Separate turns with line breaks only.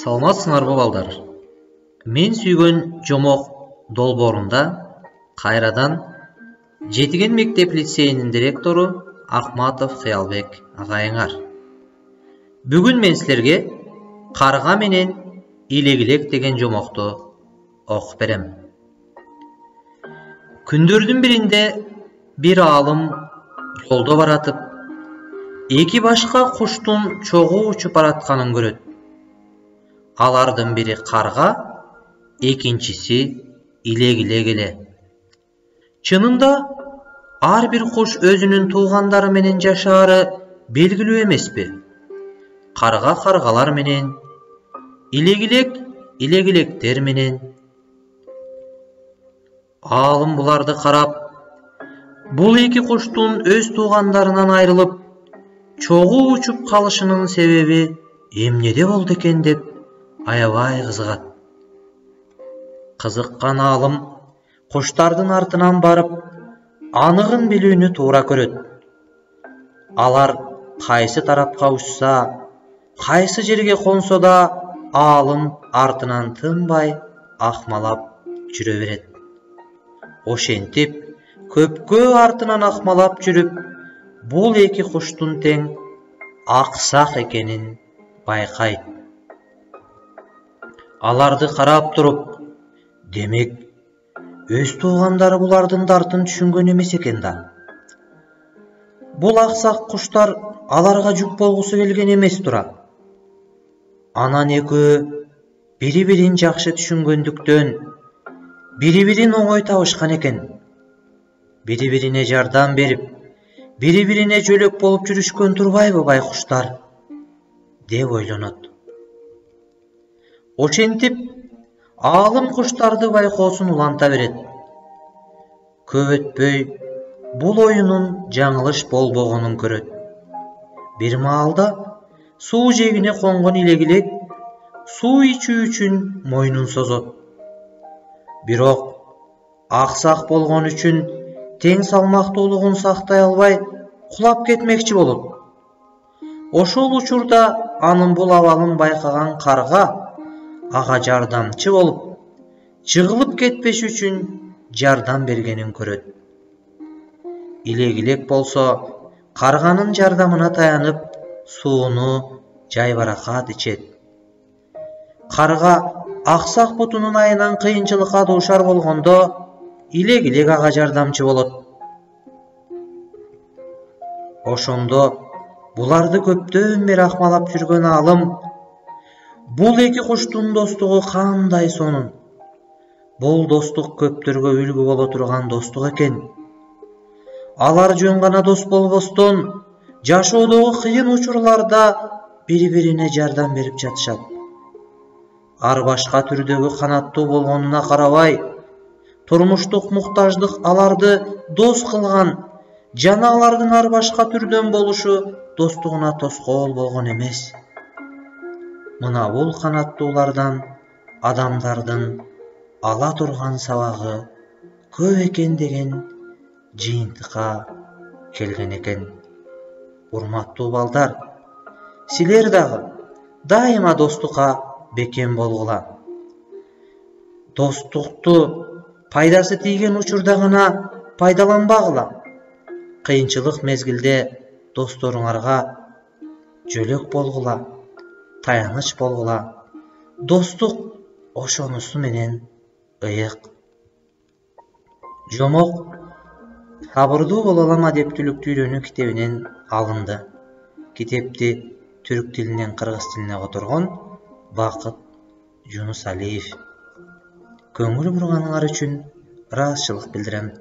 Саламатсыңарбы балдар? Мен сүйгөн жомок долбоорунда кайрадан Жетиген мектеп лицейинин директору Ахматов Кыялбек агайыңар. Бүгүн мен силерге карга менен илегилек деген жомокту окуп берем. Күндөрдүн биринде бир аалым жолдо баратып, эки башка куштун чогуу учуп баратканын көрөт. Алардын бири карга, экинчиси илегилек эле. Чынында ар бир куш өзүнүн туугандары менен жашаары белгилүү эмеспи? Карга каргалар менен, илегилек илегилектер менен. Аалым буларды карап, бул эки куштун өз туугандарынан айрылып, чогуу учуп калышынын себеби эмнеде болду экен деп аябай кызыгат. Кызыккан аалым куштардын артынан барып, аныгын билүүнү туура көрөт. Алар кайсы тарапка учса, кайсы жерге консо да, аалым артынан тынбай акмалап жүрө берет. Ошентип, көпкө артынан акмалап жүрүп, бул эки куштун тең аксак экенин байкайт. Аларды карап туруп, демек, өз туугандары булардын дартын түшүнгөн эмес экен да. Бул аксак куштар аларга жүк болгусу келген эмес тура. Анан экөө бири-бирин жакшы түшүнгөндүктөн бири-бирин оңой табышкан экен. Бири-бирине жардам берип, бири-бирине жөлөк болуп жүрүшкөн турбайбы байкуштар, деп ойлонот. Ошентип, аалым куштарды байкоосун уланта берет. Көп өтпөй, бул оюнун жаңылыш болбогонун көрөт. Бир маалда суу жээгине конгон илегилек суу ичүү үчүн мойнун созот. Бирок аксак болгон үчүн тең салмактуулугун сактай албай кулап кетмекчи болот. Ошол учурда анын бул абалын байкаган карга ага жардамчы болуп, жыгылып кетпеш үчүн жардам бергенин көрөт. Илегилек болсо, карганын жардамына таянып, сууну жайбаракат ичет. Карга аксак бутунун айынан кыйынчылыкка дуушар болгондо, илегилек ага жардамчы болот. Ошондо буларды көптөн бери акмалап жүргөн аалым, бул эки куштун достугу кандай сонун. Бул достук көптөргө үлгү боло турган достук экен. Алар жөн гана дос болбостон, жашоодогу кыйын учурларда бири-бирине жардам берип жатышат. Ар башка түрдөгү канаттуу болгонуна карабай, турмуштук муктаждык аларды дос кылган, жана алардын ар башка түрдөн болушу достугуна тоскоол болгон эмес. Мына бул канаттуулардан адамдардын ала турган сабагы көп экен деген жыйынтыкка келген экен. Урматтуу балдар, силер дагы дайыма достукка бекем болгула. Достукту пайдасы тийген учурда гана пайдаланбагыла. Кыйынчылык мезгилде досторуңарга жөлөк болгула, таяныч болгула. Достук ошонусу менен ыйык. Жомок сабырдуу боло алам адептүүлүктү үйрөнүү китебинен алынды. Китепти түрк тилинен кыргыз тилине которгон Бакыт Жунусалиев. Көңүл бурганыңар үчүн ыраазычылык билдирем.